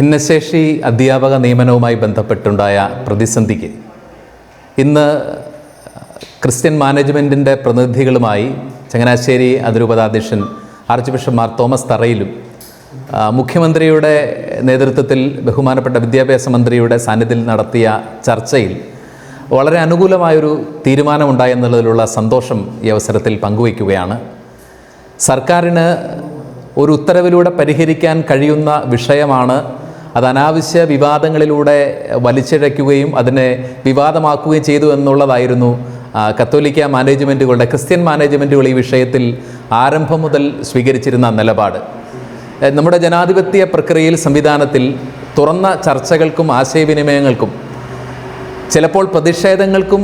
ഭിന്നശേഷി അധ്യാപക നിയമനവുമായി ബന്ധപ്പെട്ടുണ്ടായ പ്രതിസന്ധിക്ക് ഇന്ന് ക്രിസ്ത്യൻ മാനേജ്മെൻറ്റിൻ്റെ പ്രതിനിധികളുമായി ചങ്ങനാശ്ശേരി അതിരൂപതാധ്യക്ഷൻ ആർച്ച് ബിഷപ്പ് മാർ തോമസ് തറയിലും മുഖ്യമന്ത്രിയുടെ നേതൃത്വത്തിൽ ബഹുമാനപ്പെട്ട വിദ്യാഭ്യാസ മന്ത്രിയുടെ സാന്നിധ്യത്തിൽ നടത്തിയ ചർച്ചയിൽ വളരെ അനുകൂലമായൊരു തീരുമാനമുണ്ടായെന്നുള്ളതിലുള്ള സന്തോഷം ഈ അവസരത്തിൽ പങ്കുവയ്ക്കുകയാണ്. സർക്കാരിന് ഒരു ഉത്തരവിലൂടെ പരിഹരിക്കാൻ കഴിയുന്ന വിഷയമാണ്. അത് അനാവശ്യ വിവാദങ്ങളിലൂടെ വലിച്ചിഴയ്ക്കുകയും അതിനെ വിവാദമാക്കുകയും ചെയ്തു എന്നുള്ളതായിരുന്നു കത്തോലിക്ക മാനേജ്മെൻറ്റുകളുടെ, ക്രിസ്ത്യൻ മാനേജ്മെൻറ്റുകൾ ഈ വിഷയത്തിൽ ആരംഭം മുതൽ സ്വീകരിച്ചിരുന്ന നിലപാട്. നമ്മുടെ ജനാധിപത്യ പ്രക്രിയയിൽ, സംവിധാനത്തിൽ തുറന്ന ചർച്ചകൾക്കും ആശയവിനിമയങ്ങൾക്കും ചിലപ്പോൾ പ്രതിഷേധങ്ങൾക്കും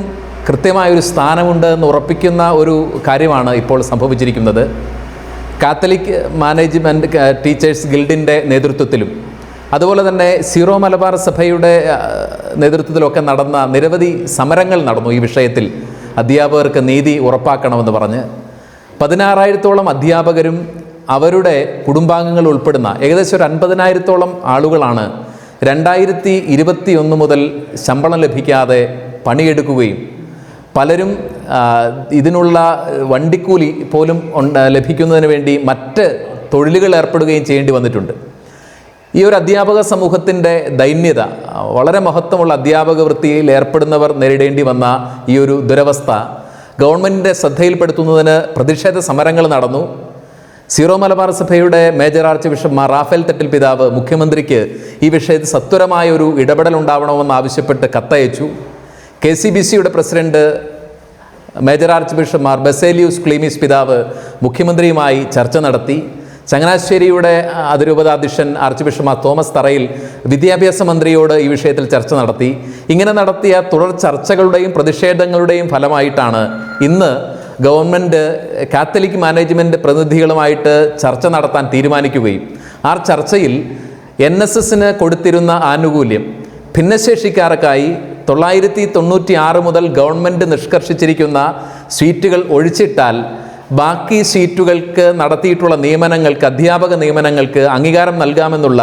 കൃത്യമായൊരു സ്ഥാനമുണ്ട് എന്ന് ഉറപ്പിക്കുന്ന ഒരു കാര്യമാണ് ഇപ്പോൾ സംഭവിച്ചിരിക്കുന്നത്. കാത്തലിക് മാനേജ്മെൻറ്റ് ടീച്ചേഴ്സ് ഗിൽഡിൻ്റെ നേതൃത്വത്തിലും അതുപോലെ തന്നെ സീറോ മലബാർ സഭയുടെ നേതൃത്വത്തിലൊക്കെ നടന്ന നിരവധി സമരങ്ങൾ നടന്നു ഈ വിഷയത്തിൽ. അധ്യാപകർക്ക് നീതി ഉറപ്പാക്കണമെന്ന് പറഞ്ഞ് 16,000-ഓളം അധ്യാപകരും അവരുടെ കുടുംബാംഗങ്ങൾ ഉൾപ്പെടുന്ന ഏകദേശം ഒരു 50,000-ഓളം ആളുകളാണ് 2021 മുതൽ ശമ്പളം ലഭിക്കാതെ പണിയെടുക്കുകയും പലരും ഇതിനുള്ള വണ്ടിക്കൂലി പോലും ലഭിക്കുന്നതിന് വേണ്ടി മറ്റ് തൊഴിലുകൾ ഏർപ്പെടുകയും ചെയ്യേണ്ടി വന്നിട്ടുണ്ട്. ഈ ഒരു അധ്യാപക സമൂഹത്തിൻ്റെ ദൈന്യത, വളരെ മഹത്വമുള്ള അധ്യാപക വൃത്തിയിൽ ഏർപ്പെടുന്നവർ നേരിടേണ്ടി വന്ന ഈ ഒരു ദുരവസ്ഥ ഗവൺമെൻറ്റിൻ്റെ ശ്രദ്ധയിൽപ്പെടുത്തുന്നതിന് പ്രതിഷേധ സമരങ്ങൾ നടന്നു. സീറോ മലബാർ സഭയുടെ major archbishop Mar Raphael Thattil പിതാവ് മുഖ്യമന്ത്രിക്ക് ഈ വിഷയത്തിൽ സത്വരമായ ഒരു ഇടപെടൽ ഉണ്ടാവണമെന്ന് ആവശ്യപ്പെട്ട് കത്തയച്ചു. KCBCയുടെ president major archbishop Mar Baselios Cleemis പിതാവ് മുഖ്യമന്ത്രിയുമായി ചർച്ച നടത്തി. ചങ്ങനാശ്ശേരിയുടെ അതിരൂപതാധ്യക്ഷൻ ആർച്ച് ബിഷപ്പ് മാർ തോമസ് തറയിൽ വിദ്യാഭ്യാസ മന്ത്രിയോട് ഈ വിഷയത്തിൽ ചർച്ച നടത്തി. ഇങ്ങനെ നടത്തിയ തുടർ ചർച്ചകളുടെയും പ്രതിഷേധങ്ങളുടെയും ഫലമായിട്ടാണ് ഇന്ന് ഗവൺമെൻറ് കാത്തലിക് മാനേജ്മെൻറ്റ് പ്രതിനിധികളുമായിട്ട് ചർച്ച നടത്താൻ തീരുമാനിക്കുകയും ആ ചർച്ചയിൽ NSSന് കൊടുത്തിരുന്ന ആനുകൂല്യം ഭിന്നശേഷിക്കാർക്കായി 996 മുതൽ ഗവൺമെൻറ് നിഷ്കർഷിച്ചിരിക്കുന്ന സീറ്റുകൾ ഒഴിച്ചിട്ടാൽ ബാക്കി സീറ്റുകൾക്ക് നടത്തിയിട്ടുള്ള നിയമനങ്ങൾക്ക്, അധ്യാപക നിയമനങ്ങൾക്ക് അംഗീകാരം നൽകാമെന്നുള്ള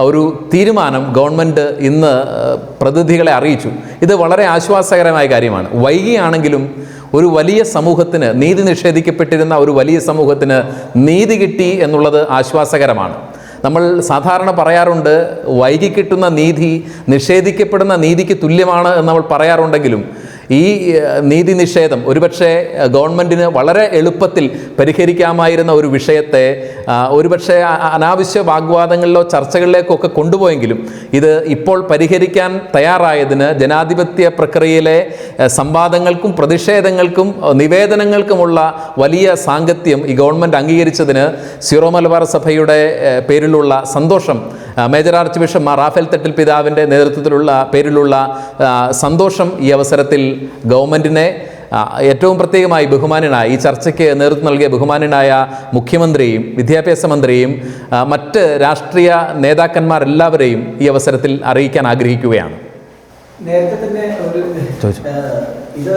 ഒരു തീരുമാനം ഗവൺമെൻറ് ഇന്ന് പ്രതിനിധികളെ അറിയിച്ചു. ഇത് വളരെ ആശ്വാസകരമായ കാര്യമാണ്. വൈകിയാണെങ്കിലും ഒരു വലിയ സമൂഹത്തിന്, നീതി നിഷേധിക്കപ്പെട്ടിരുന്ന ഒരു വലിയ സമൂഹത്തിന് നീതി കിട്ടി എന്നുള്ളത് ആശ്വാസകരമാണ്. നമ്മൾ സാധാരണ പറയാറുണ്ട്, വൈകി കിട്ടുന്ന നീതി നിഷേധിക്കപ്പെടുന്ന നീതിക്ക് തുല്യമാണ് എന്ന് നമ്മൾ പറയാറുണ്ടെങ്കിലും ഈ നീതി നിഷേധം ഒരുപക്ഷെ ഗവൺമെൻറ്റിന് വളരെ എളുപ്പത്തിൽ പരിഹരിക്കാമായിരുന്ന ഒരു വിഷയത്തെ ഒരുപക്ഷെ അനാവശ്യ വാഗ്വാദങ്ങളിലോ ചർച്ചകളിലേക്കൊക്കെ കൊണ്ടുപോയെങ്കിലും ഇത് ഇപ്പോൾ പരിഹരിക്കാൻ തയ്യാറായതിന് ജനാധിപത്യ പ്രക്രിയയിലെ സംവാദങ്ങൾക്കും പ്രതിഷേധങ്ങൾക്കും നിവേദനങ്ങൾക്കുമുള്ള വലിയ സാങ്കത്യം ഈ ഗവൺമെൻറ് അംഗീകരിച്ചതിന് സീറോ മലബാർ സഭയുടെ പേരിലുള്ള സന്തോഷം, major archbishop Mar Raphael Thattil പിതാവിൻ്റെ നേതൃത്വത്തിലുള്ള പേരിലുള്ള സന്തോഷം ഈ അവസരത്തിൽ ഗവൺമെൻറ്റിനെ, ഏറ്റവും പ്രത്യേകമായി ബഹുമാന്യനായ ഈ ചർച്ചയ്ക്ക് നേതൃത്വം നൽകിയ ബഹുമാന്യനായ മുഖ്യമന്ത്രിയും വിദ്യാഭ്യാസ മന്ത്രിയും മറ്റ് രാഷ്ട്രീയ നേതാക്കന്മാരെല്ലാവരെയും ഈ അവസരത്തിൽ അറിയിക്കാൻ ആഗ്രഹിക്കുകയാണ്. നേരത്തെ തന്നെ ഇത്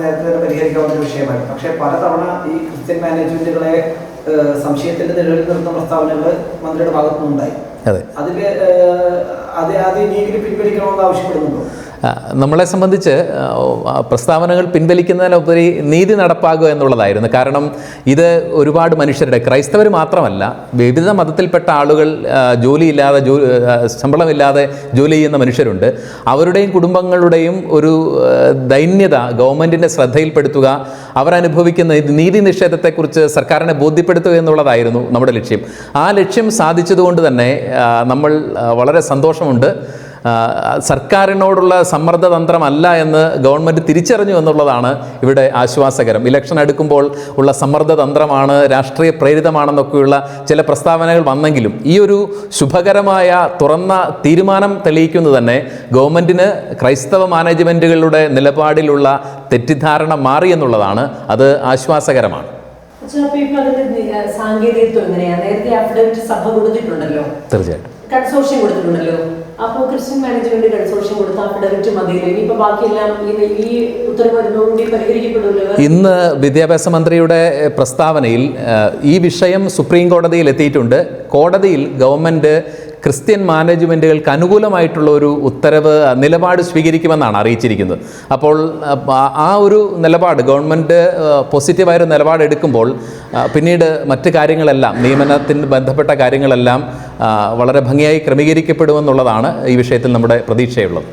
നേരത്തെ തന്നെ പരിഹരിക്കാവുന്ന ഒരു വിഷയമാണ്. പക്ഷേ പലതവണ ഈ ക്രിസ്ത്യൻ മാനേജ്മെന്റുകളെ സംശയത്തിന്റെ നിലവിൽ നിർത്തുന്ന പ്രസ്താവനകൾ മന്ത്രിയുടെ ഭാഗത്തുനിന്നുണ്ടായി. അതിൽ ആദ്യം നീതി പിൻവലിക്കണമെന്ന് ആവശ്യപ്പെടുന്നുണ്ടോ? നമ്മളെ സംബന്ധിച്ച് പ്രസ്താവനകൾ പിൻവലിക്കുന്നതിനുപരി നീതി നടപ്പാകുക എന്നുള്ളതായിരുന്നു. കാരണം ഇത് ഒരുപാട് മനുഷ്യരുടെ, ക്രൈസ്തവർ മാത്രമല്ല, വിവിധ മതത്തിൽപ്പെട്ട ആളുകൾ ജോലിയില്ലാതെ, ശമ്പളമില്ലാതെ ജോലി ചെയ്യുന്ന മനുഷ്യരുണ്ട്. അവരുടെയും കുടുംബങ്ങളുടെയും ഒരു ദൈന്യത ഗവൺമെൻറ്റിൻ്റെ ശ്രദ്ധയിൽപ്പെടുത്തുക, അവരനുഭവിക്കുന്ന നീതി നിഷേധത്തെക്കുറിച്ച് സർക്കാരിനെ ബോധ്യപ്പെടുത്തുക എന്നുള്ളതായിരുന്നു നമ്മുടെ ലക്ഷ്യം. ആ ലക്ഷ്യം സാധിച്ചതുകൊണ്ട് തന്നെ നമ്മൾ വളരെ സന്തോഷമുണ്ട്. സർക്കാരിനോടുള്ള സമ്മർദ്ദതന്ത്രമല്ല എന്ന് ഗവൺമെൻറ് തിരിച്ചറിഞ്ഞു എന്നുള്ളതാണ് ഇവിടെ ആശ്വാസകരം. ഇലക്ഷൻ അടുക്കുമ്പോൾ ഉള്ള സമ്മർദ്ദതന്ത്രമാണ്, രാഷ്ട്രീയ പ്രേരിതമാണെന്നൊക്കെയുള്ള ചില പ്രസ്താവനകൾ വന്നെങ്കിലും ഈ ഒരു ശുഭകരമായ തുറന്ന തീരുമാനം തെളിയിക്കുന്നത് തന്നെ ഗവൺമെൻറ്റിന് ക്രൈസ്തവ മാനേജ്മെൻറ്റുകളുടെ നിലപാടിലുള്ള തെറ്റിദ്ധാരണ മാറി എന്നുള്ളതാണ്. അത് ആശ്വാസകരമാണ്. സാങ്കേതികത്വം എങ്ങനെയാണ്? നേരത്തെ അഫിഡവിറ്റ് സഭ കൊടുത്തിട്ടുണ്ടല്ലോ, തീർച്ചയായിട്ടും കൺസോർഷ്യം കൊടുത്തിട്ടുണ്ടല്ലോ. അപ്പോൾ ക്രിസ്ത്യൻ മാനേജ്മെന്റ് കൺസോർഷ്യം കൊടുത്ത അഫിഡവിറ്റ് മതിയില്ല, ഇനിയിപ്പോൾ ബാക്കിയെല്ലാം ഈ ഉത്തരവ് വരുന്നതുകൊണ്ട് പരിഹരിക്കപ്പെടുമല്ലോ. ഇന്ന് വിദ്യാഭ്യാസ മന്ത്രിയുടെ പ്രസ്താവനയിൽ ഈ വിഷയം സുപ്രീം കോടതിയിൽ എത്തിയിട്ടുണ്ട്. കോടതിയിൽ ഗവൺമെൻറ് ക്രിസ്ത്യൻ മാനേജ്മെൻറ്റുകൾക്ക് അനുകൂലമായിട്ടുള്ള ഒരു ഉത്തരവ് നിലപാട് സ്വീകരിക്കുമെന്നാണ് അറിയിച്ചിരിക്കുന്നത്. അപ്പോൾ ആ ഒരു നിലപാട് ഗവൺമെൻറ് പോസിറ്റീവായൊരു നിലപാട് എടുക്കുമ്പോൾ പിന്നീട് മറ്റ് കാര്യങ്ങളെല്ലാം നിയമനത്തിന് ബന്ധപ്പെട്ട കാര്യങ്ങളെല്ലാം വളരെ ഭംഗിയായി ക്രമീകരിക്കപ്പെടുമെന്നുള്ളതാണ് ഈ വിഷയത്തിൽ നമ്മുടെ പ്രതീക്ഷയുള്ളത്.